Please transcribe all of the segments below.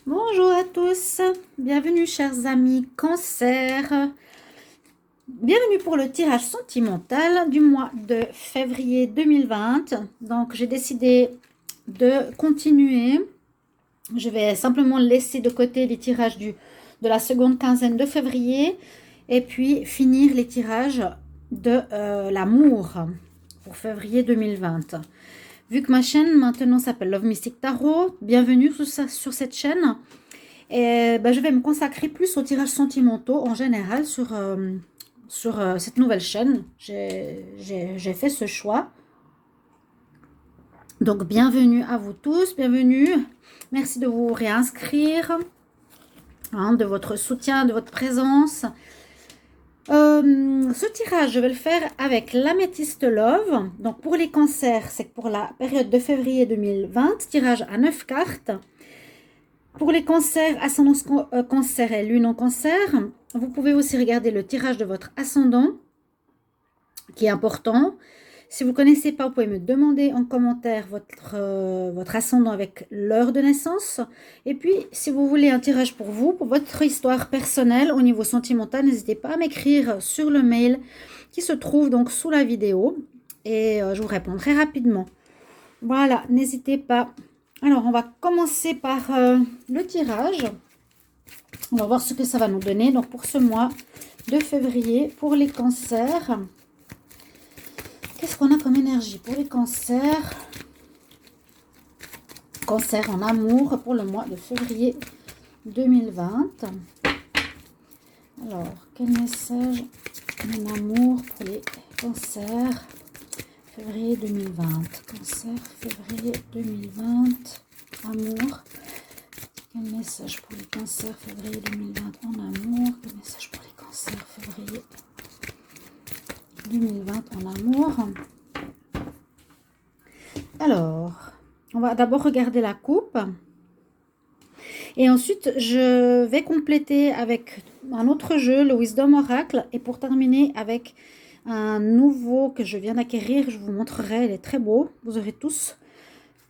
Bonjour à tous, bienvenue chers amis Cancer, bienvenue pour le tirage sentimental du mois de février 2020. Donc j'ai décidé de continuer, je vais simplement laisser de côté les tirages de la seconde quinzaine de février et puis finir les tirages de l'amour pour février 2020. Vu que ma chaîne maintenant s'appelle Love Mystic Tarot, bienvenue sur cette chaîne. Et je vais me consacrer plus aux tirages sentimentaux en général sur cette nouvelle chaîne. J'ai fait ce choix. Donc bienvenue à vous tous, bienvenue. Merci de vous réinscrire, de votre soutien, de votre présence. Ce tirage, je vais le faire avec l'améthyste Love. Donc pour les cancers, c'est pour la période de février 2020, tirage à 9 cartes. Pour les cancers, ascendant cancer et lune en cancer, vous pouvez aussi regarder le tirage de votre ascendant, qui est important. Si vous ne connaissez pas, vous pouvez me demander en commentaire votre ascendant avec l'heure de naissance. Et puis, si vous voulez un tirage pour vous, pour votre histoire personnelle au niveau sentimental, n'hésitez pas à m'écrire sur le mail qui se trouve donc sous la vidéo. Et je vous répondrai rapidement. Voilà, n'hésitez pas. Alors, on va commencer par le tirage. On va voir ce que ça va nous donner. Donc, pour ce mois de février, pour les cancers, qu'est-ce qu'on a comme énergie pour les cancers? Cancer en amour pour le mois de février 2020. Alors, quel message en amour pour les cancers? Février 2020. Cancer, février 2020. Amour. Quel message pour les cancers, février 2020 en amour? Quel message pour les cancers, février 2020 en amour? Alors, on va d'abord regarder la coupe. Et ensuite, je vais compléter avec un autre jeu, le Wisdom Oracle. Et pour terminer avec un nouveau que je viens d'acquérir, je vous montrerai, il est très beau. Vous aurez tous,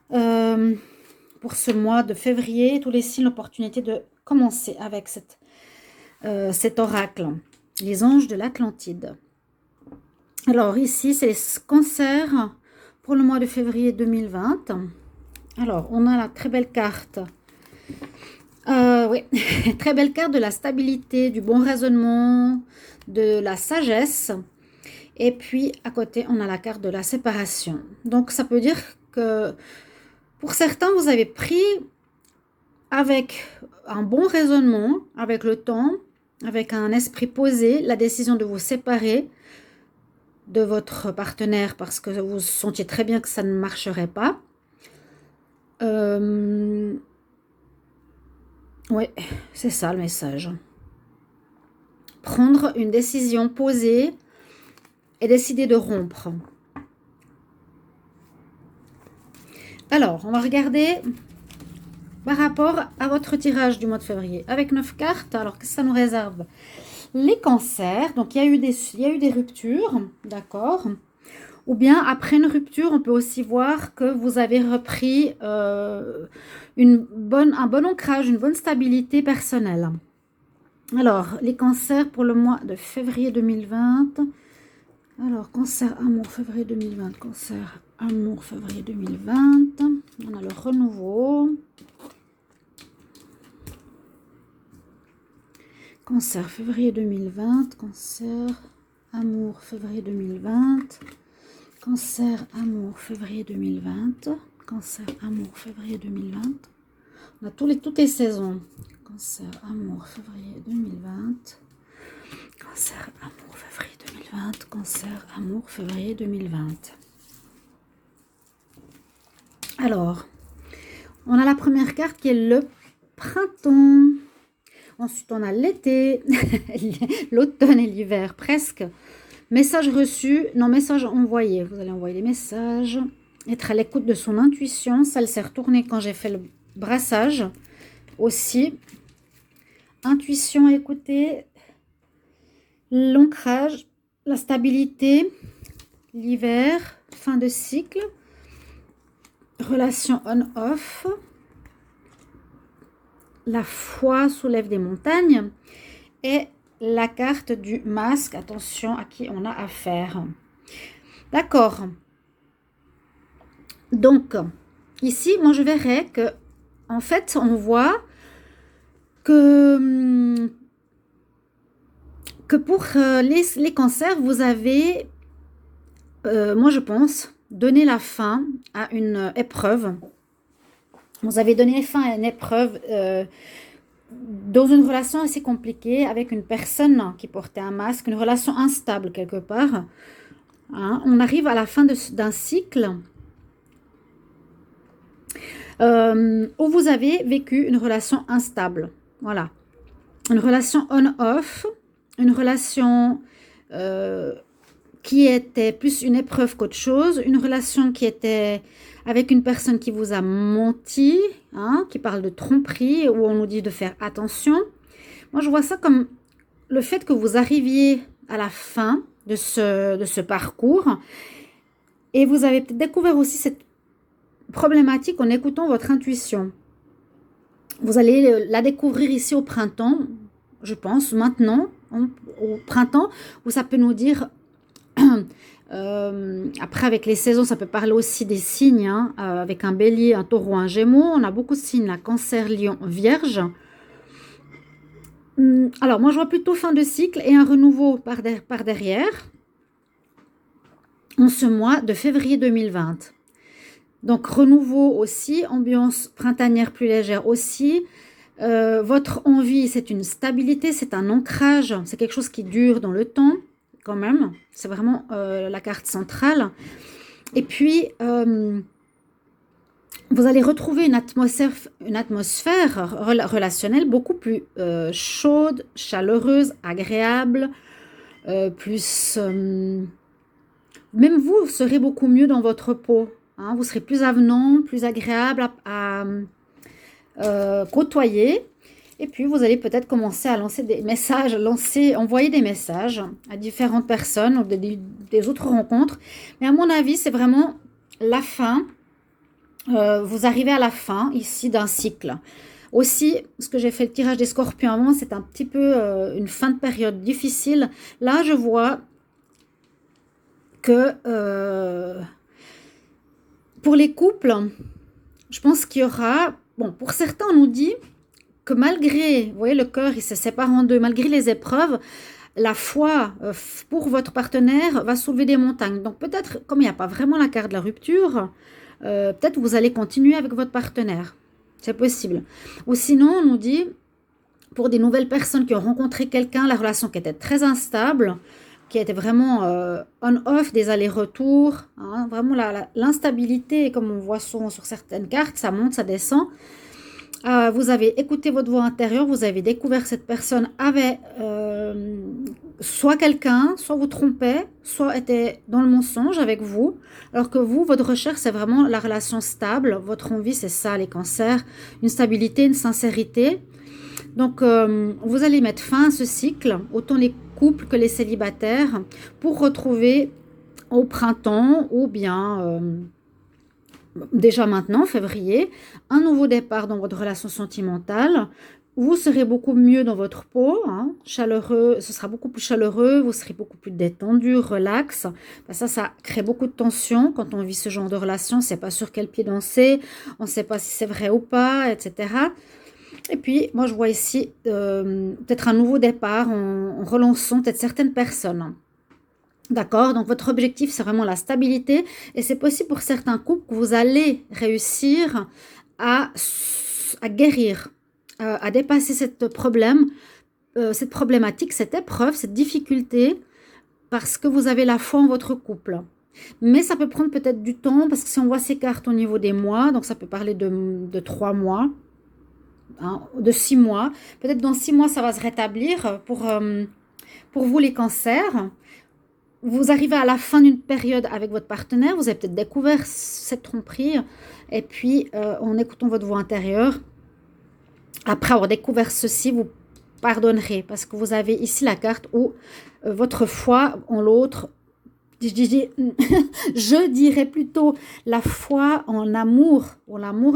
pour ce mois de février, tous les signes, l'opportunité de commencer avec cet oracle, les anges de l'Atlantide. Alors ici, c'est les cancers pour le mois de février 2020. Alors, on a la très belle carte. Oui, très belle carte de la stabilité, du bon raisonnement, de la sagesse. Et puis, à côté, on a la carte de la séparation. Donc, ça peut dire que pour certains, vous avez pris avec un bon raisonnement, avec le temps, avec un esprit posé, la décision de vous séparer de votre partenaire parce que vous sentiez très bien que ça ne marcherait pas. Oui, c'est ça le message. Prendre une décision posée et décider de rompre. Alors, on va regarder par rapport à votre tirage du mois de février. Avec 9 cartes, alors qu'est-ce que ça nous réserve? Les cancers, donc il y a eu des ruptures, d'accord? Ou bien après une rupture, on peut aussi voir que vous avez repris un bon ancrage, une bonne stabilité personnelle. Alors, les cancers pour le mois de février 2020. Alors, cancer, amour, février 2020. Cancer, amour, février 2020. On a le renouveau. Cancer, février 2020. Cancer, amour, février 2020. Cancer, amour, février 2020. Cancer, amour, février 2020. On a toutes les saisons. Cancer, amour, février 2020. Cancer, amour, février 2020. Cancer, amour, février 2020. Alors, on a la première carte qui est le printemps. Ensuite, on a l'été, l'automne et l'hiver, presque. Message reçu, non, message envoyé. Vous allez envoyer les messages. Être à l'écoute de son intuition. Ça s'est retourné quand j'ai fait le brassage. Aussi. Intuition à écouter. L'ancrage. La stabilité. L'hiver. Fin de cycle. Relation on-off. la foi soulève des montagnes. Et la carte du masque, attention à qui on a affaire. D'accord. Donc, ici, moi, je verrais que, en fait, on voit que pour les cancers, vous avez, moi, je pense, donné la fin à une épreuve. Vous avez donné fin à une épreuve dans une relation assez compliquée avec une personne qui portait un masque, une relation instable quelque part. Hein, on arrive à la fin d'un cycle où vous avez vécu une relation instable. Voilà. Une relation on-off, une relation qui était plus une épreuve qu'autre chose, une relation qui était avec une personne qui vous a menti, hein, qui parle de tromperie, où on nous dit de faire attention. Moi, je vois ça comme le fait que vous arriviez à la fin de ce parcours et vous avez peut-être découvert aussi cette problématique en écoutant votre intuition. Vous allez la découvrir ici au printemps, je pense, maintenant, au printemps, où ça peut nous dire... après, avec les saisons, ça peut parler aussi des signes, hein, avec un bélier, un taureau, un gémeaux. On a beaucoup de signes, là, cancer, lion, vierge. Alors, moi, je vois plutôt fin de cycle et un renouveau par derrière en ce mois de février 2020. Donc, renouveau aussi, ambiance printanière plus légère aussi. Votre envie, c'est une stabilité, c'est un ancrage, c'est quelque chose qui dure dans le temps. Quand même, c'est vraiment la carte centrale. Et puis, vous allez retrouver une atmosphère relationnelle beaucoup plus chaude, chaleureuse, agréable, plus... même vous serez beaucoup mieux dans votre peau. Hein, vous serez plus avenant, plus agréable à côtoyer. Et puis, vous allez peut-être commencer à lancer des messages, envoyer des messages à différentes personnes ou des autres rencontres. Mais à mon avis, c'est vraiment la fin. Vous arrivez à la fin, ici, d'un cycle. Aussi, ce que j'ai fait le tirage des scorpions avant, c'est un petit peu une fin de période difficile. Là, je vois que pour les couples, je pense qu'il y aura... Bon, pour certains, on nous dit... que malgré, vous voyez, le cœur, il se sépare en deux, malgré les épreuves, la foi pour votre partenaire va soulever des montagnes. Donc peut-être, comme il n'y a pas vraiment la carte de la rupture, peut-être vous allez continuer avec votre partenaire. C'est possible. Ou sinon, on nous dit, pour des nouvelles personnes qui ont rencontré quelqu'un, la relation qui était très instable, qui était vraiment on-off, des allers-retours, hein, vraiment l'instabilité, comme on voit souvent sur certaines cartes, ça monte, ça descend. Vous avez écouté votre voix intérieure, vous avez découvert que cette personne avait soit quelqu'un, soit vous trompait, soit était dans le mensonge avec vous, alors que vous, votre recherche, c'est vraiment la relation stable. Votre envie, c'est ça, les cancers, une stabilité, une sincérité. Donc, vous allez mettre fin à ce cycle, autant les couples que les célibataires, pour retrouver au printemps ou bien... déjà maintenant, février, un nouveau départ dans votre relation sentimentale. Vous serez beaucoup mieux dans votre peau, hein, chaleureux, ce sera beaucoup plus chaleureux, vous serez beaucoup plus détendu, relax. Ben ça crée beaucoup de tension quand on vit ce genre de relation, on ne sait pas sur quel pied danser, on ne sait pas si c'est vrai ou pas, etc. Et puis, moi je vois ici peut-être un nouveau départ en relançant peut-être certaines personnes. D'accord, donc votre objectif, c'est vraiment la stabilité et c'est possible pour certains couples que vous allez réussir à guérir, à dépasser cette problématique, cette épreuve, cette difficulté parce que vous avez la foi en votre couple. Mais ça peut prendre peut-être du temps parce que si on voit ces cartes au niveau des mois, donc ça peut parler de 3 mois, hein, de 6 mois. Peut-être dans 6 mois, ça va se rétablir pour vous les cancers. Vous arrivez à la fin d'une période avec votre partenaire, vous avez peut-être découvert cette tromperie, et puis en écoutant votre voix intérieure, après avoir découvert ceci, vous pardonnerez, parce que vous avez ici la carte où votre foi en l'autre, je dirais plutôt la foi en l'amour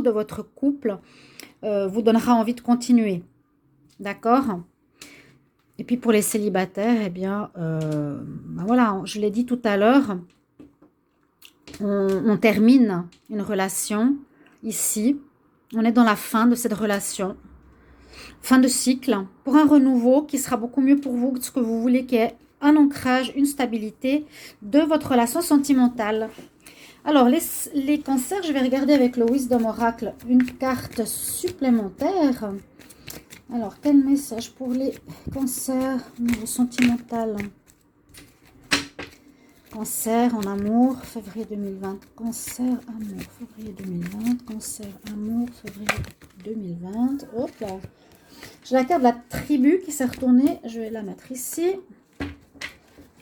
de votre couple, vous donnera envie de continuer. D'accord? Et puis pour les célibataires, eh bien, ben voilà, je l'ai dit tout à l'heure, on termine une relation ici. On est dans la fin de cette relation. Fin de cycle pour un renouveau qui sera beaucoup mieux pour vous que ce que vous voulez, qui est un ancrage, une stabilité de votre relation sentimentale. Alors, les cancers, je vais regarder avec le Wisdom Oracle une carte supplémentaire. Alors, quel message pour les cancers au niveau sentimental? Cancer en amour, février 2020. Cancer, amour, février 2020. Cancer, amour, février 2020. Hop là. J'ai la carte de la tribu qui s'est retournée. Je vais la mettre ici.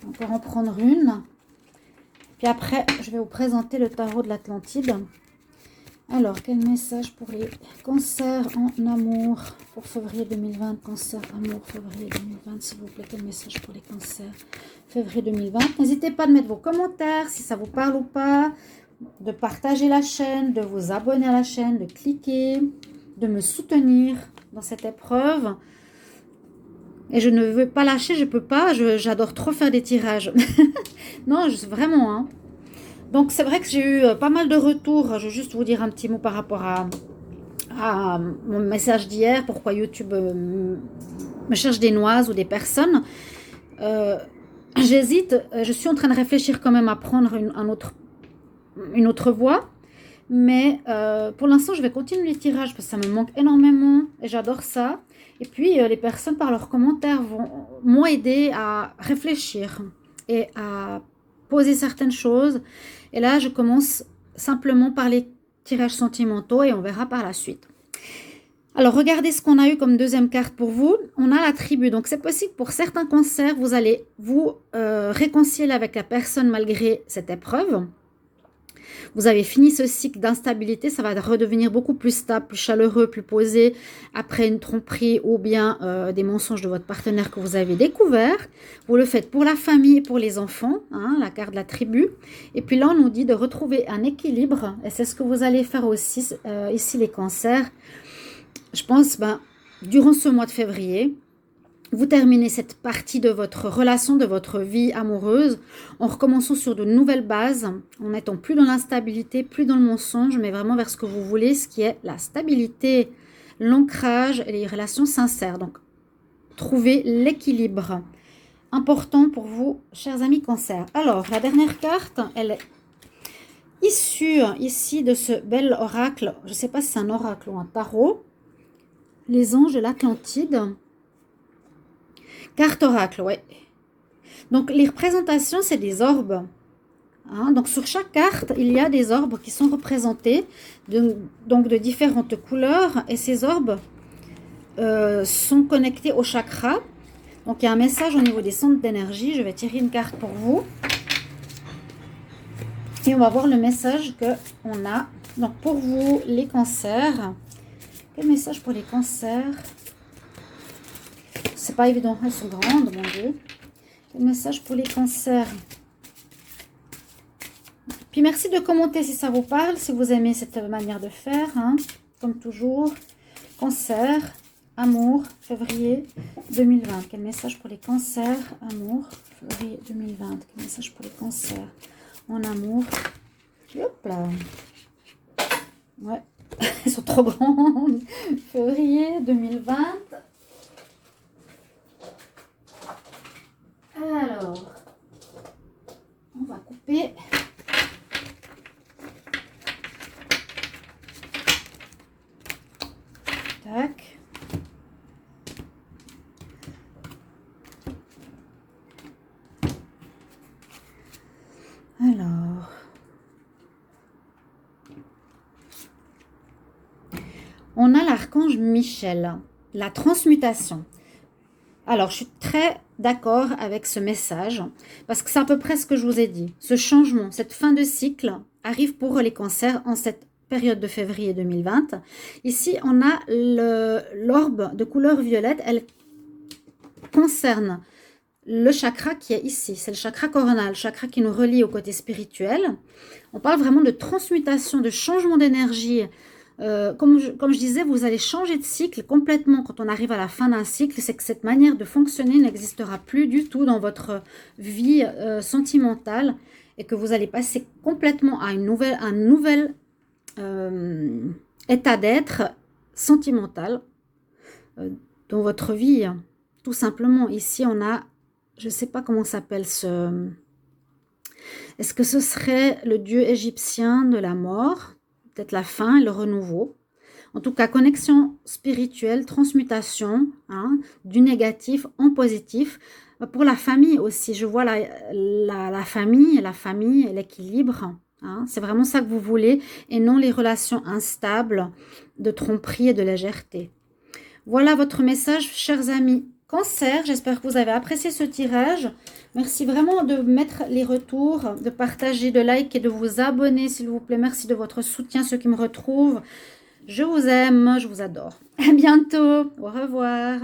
Encore en prendre une. Puis après, je vais vous présenter le tarot de l'Atlantide. Alors, quel message pour les cancers en amour pour février 2020? Cancer, amour, février 2020, s'il vous plaît. Quel message pour les cancers février 2020? N'hésitez pas à mettre vos commentaires si ça vous parle ou pas, de partager la chaîne, de vous abonner à la chaîne, de cliquer, de me soutenir dans cette épreuve. Et je ne veux pas lâcher, je peux pas, j'adore trop faire des tirages. Non, vraiment, hein. Donc, c'est vrai que j'ai eu pas mal de retours. Je vais juste vous dire un petit mot par rapport à mon message d'hier. Pourquoi YouTube me cherche des noises ou des personnes. J'hésite. Je suis en train de réfléchir quand même à prendre une autre voie. Mais pour l'instant, je vais continuer les tirages parce que ça me manque énormément. Et j'adore ça. Et puis, les personnes, par leurs commentaires, m'ont aidé à réfléchir et à poser certaines choses. Et là, je commence simplement par les tirages sentimentaux et on verra par la suite. Alors, regardez ce qu'on a eu comme deuxième carte pour vous. On a la tribu. Donc, c'est possible pour certains cancers, vous allez vous réconcilier avec la personne malgré cette épreuve. Vous avez fini ce cycle d'instabilité, ça va redevenir beaucoup plus stable, plus chaleureux, plus posé après une tromperie ou bien des mensonges de votre partenaire que vous avez découvert. Vous le faites pour la famille et pour les enfants, hein, la carte de la tribu. Et puis là, on nous dit de retrouver un équilibre et c'est ce que vous allez faire aussi ici les cancers. Je pense, durant ce mois de février, vous terminez cette partie de votre relation, de votre vie amoureuse, en recommençant sur de nouvelles bases, en n'étant plus dans l'instabilité, plus dans le mensonge, mais vraiment vers ce que vous voulez, ce qui est la stabilité, l'ancrage et les relations sincères. Donc, trouvez l'équilibre. Important pour vous, chers amis cancer. Alors, la dernière carte, elle est issue ici de ce bel oracle. Je ne sais pas si c'est un oracle ou un tarot. Les anges de l'Atlantide. Carte oracle, ouais. Donc, les représentations, c'est des orbes. Hein? Donc, sur chaque carte, il y a des orbes qui sont représentés, donc de différentes couleurs. Et ces orbes sont connectés au chakra. Donc, il y a un message au niveau des centres d'énergie. Je vais tirer une carte pour vous. Et on va voir le message qu'on a. Donc, pour vous, les cancers. Quel message pour les cancers? C'est pas évident, elles sont grandes, mon Dieu. Quel message pour les cancers? Puis merci de commenter si ça vous parle, si vous aimez cette manière de faire, hein, comme toujours. Cancer, amour, février 2020. Quel message pour les cancers? Amour, février 2020. Quel message pour les cancers en amour? Hop là. Ouais, elles sont trop grandes. Février 2020. Alors, on va couper. Tac. Alors. On a l'archange Michel, la transmutation. Alors, je suis très d'accord avec ce message, parce que c'est à peu près ce que je vous ai dit. Ce changement, cette fin de cycle arrive pour les cancers en cette période de février 2020. Ici, on a l'orbe de couleur violette. Elle concerne le chakra qui est ici. C'est le chakra coronal, le chakra qui nous relie au côté spirituel. On parle vraiment de transmutation, de changement d'énergie Comme je disais, vous allez changer de cycle complètement quand on arrive à la fin d'un cycle. C'est que cette manière de fonctionner n'existera plus du tout dans votre vie sentimentale et que vous allez passer complètement à un nouvel état d'être sentimental dans votre vie. Tout simplement, ici, on a, je ne sais pas comment s'appelle ce... Est-ce que ce serait le dieu égyptien de la mort? Peut-être la fin et le renouveau. En tout cas, connexion spirituelle, transmutation hein, du négatif en positif. Pour la famille aussi, je vois la famille et l'équilibre. Hein, c'est vraiment ça que vous voulez et non les relations instables de tromperie et de légèreté. Voilà votre message, chers amis. Cancer, j'espère que vous avez apprécié ce tirage. Merci vraiment de mettre les retours, de partager, de liker et de vous abonner, s'il vous plaît. Merci de votre soutien, ceux qui me retrouvent. Je vous aime, je vous adore. À bientôt. Au revoir.